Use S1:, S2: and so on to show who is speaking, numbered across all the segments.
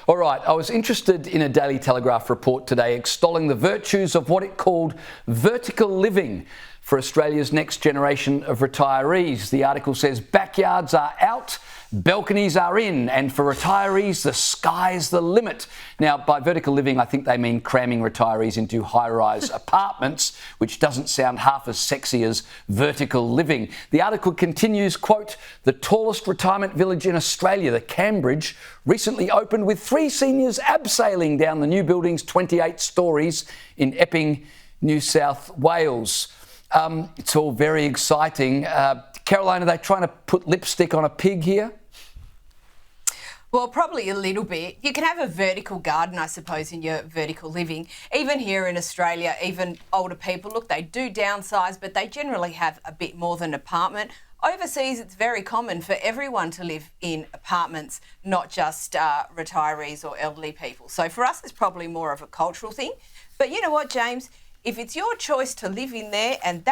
S1: All right, I was interested in a Daily Telegraph report today extolling the virtues of what it called vertical living for Australia's next generation of retirees. The article says backyards are out, balconies are in, and for retirees, the sky's the limit. Now, by vertical living, I think they mean cramming retirees into high-rise apartments, which doesn't sound half as sexy as vertical living. The article continues, quote, the tallest retirement village in Australia, the Cambridge, recently opened with 3 seniors abseiling down the new building's 28 stories in Epping, New South Wales. It's all very exciting. Caroline, are they trying to put lipstick on a pig here?
S2: Well, probably a little bit. You can have a vertical garden, I suppose, in your vertical living. Even here in Australia, even older people, look, they do downsize, but they generally have a bit more than an apartment. Overseas, it's very common for everyone to live in apartments, not just retirees or elderly people. So for us, it's probably more of a cultural thing. But you know what, James? If it's your choice to live in there and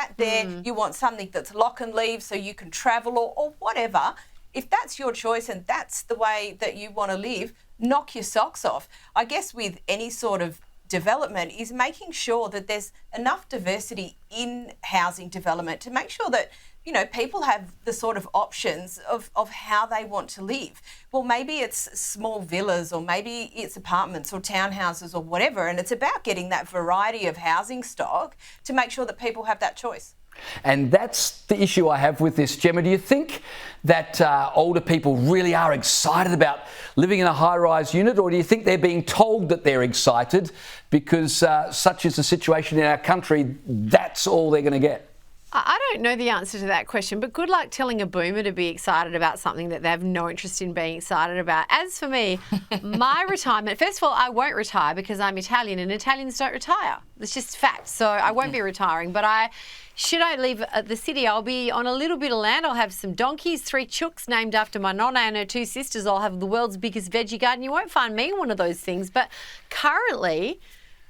S2: you want something that's lock and leave so you can travel or whatever, if that's your choice and that's the way that you want to live, knock your socks off. I guess with any sort of development is making sure that there's enough diversity in housing development to make sure that, you know, people have the sort of options of how they want to live. Well, maybe it's small villas or maybe it's apartments or townhouses or whatever, and it's about getting that variety of housing stock to make sure that people have that choice.
S1: And that's the issue I have with this, Gemma. Do you think that older people really are excited about living in a high-rise unit, or do you think they're being told that they're excited because such is the situation in our country, that's all they're going to get?
S3: I don't know the answer to that question, but good luck telling a boomer to be excited about something that they have no interest in being excited about. As for me, my retirement, first of all, I won't retire because I'm Italian and Italians don't retire. It's just fact. So I won't be retiring, but should I leave the city, I'll be on a little bit of land. I'll have some donkeys, 3 chooks named after my nonna and her 2 sisters. I'll have the world's biggest veggie garden. You won't find me in one of those things. But currently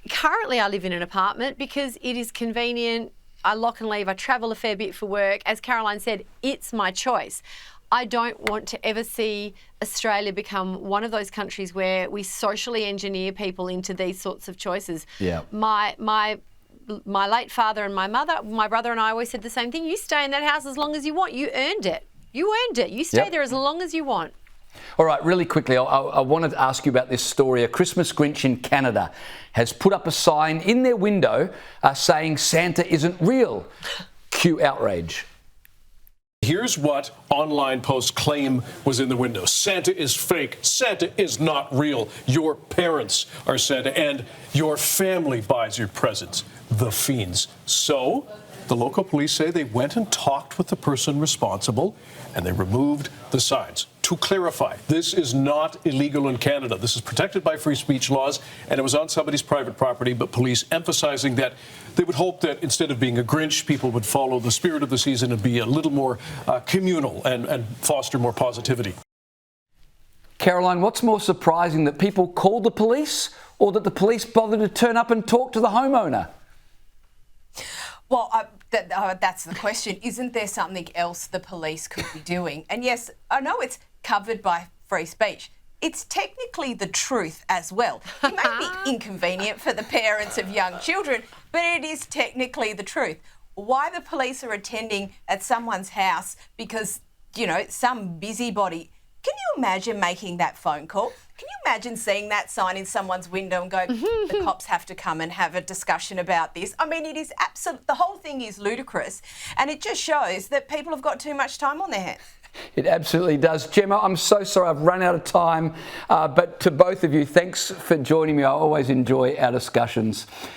S3: I live in an apartment because it is convenient. I lock and leave. I travel a fair bit for work. As Caroline said, it's my choice. I don't want to ever see Australia become one of those countries where we socially engineer people into these sorts of choices.
S1: Yeah.
S3: My late father and my mother, my brother and I always said the same thing. You stay in that house as long as you want. You earned it. You stay there as long as you want.
S1: All right, really quickly, I wanted to ask you about this story. A Christmas Grinch in Canada has put up a sign in their window saying Santa isn't real. Cue outrage.
S4: Here's what online posts claim was in the window. Santa is fake. Santa is not real. Your parents are Santa and your family buys your presents. The fiends. So the local police say they went and talked with the person responsible and they removed the signs. To clarify, this is not illegal in Canada. This is protected by free speech laws, and it was on somebody's private property, but police emphasizing that they would hope that instead of being a Grinch, people would follow the spirit of the season and be a little more communal and foster more positivity.
S1: Caroline, what's more surprising, that people called the police or that the police bothered to turn up and talk to the homeowner?
S2: Well, that's the question. Isn't there something else the police could be doing? And yes, I know it's covered by free speech. It's technically the truth as well. It may be inconvenient for the parents of young children, but it is technically the truth. Why the police are attending at someone's house because, you know, some busybody. Can you imagine making that phone call? Can you imagine seeing that sign in someone's window and going, the cops have to come and have a discussion about this? I mean, it is the whole thing is ludicrous, and it just shows that people have got too much time on their hands.
S1: It absolutely does. Gemma, I'm so sorry I've run out of time, but to both of you, thanks for joining me. I always enjoy our discussions.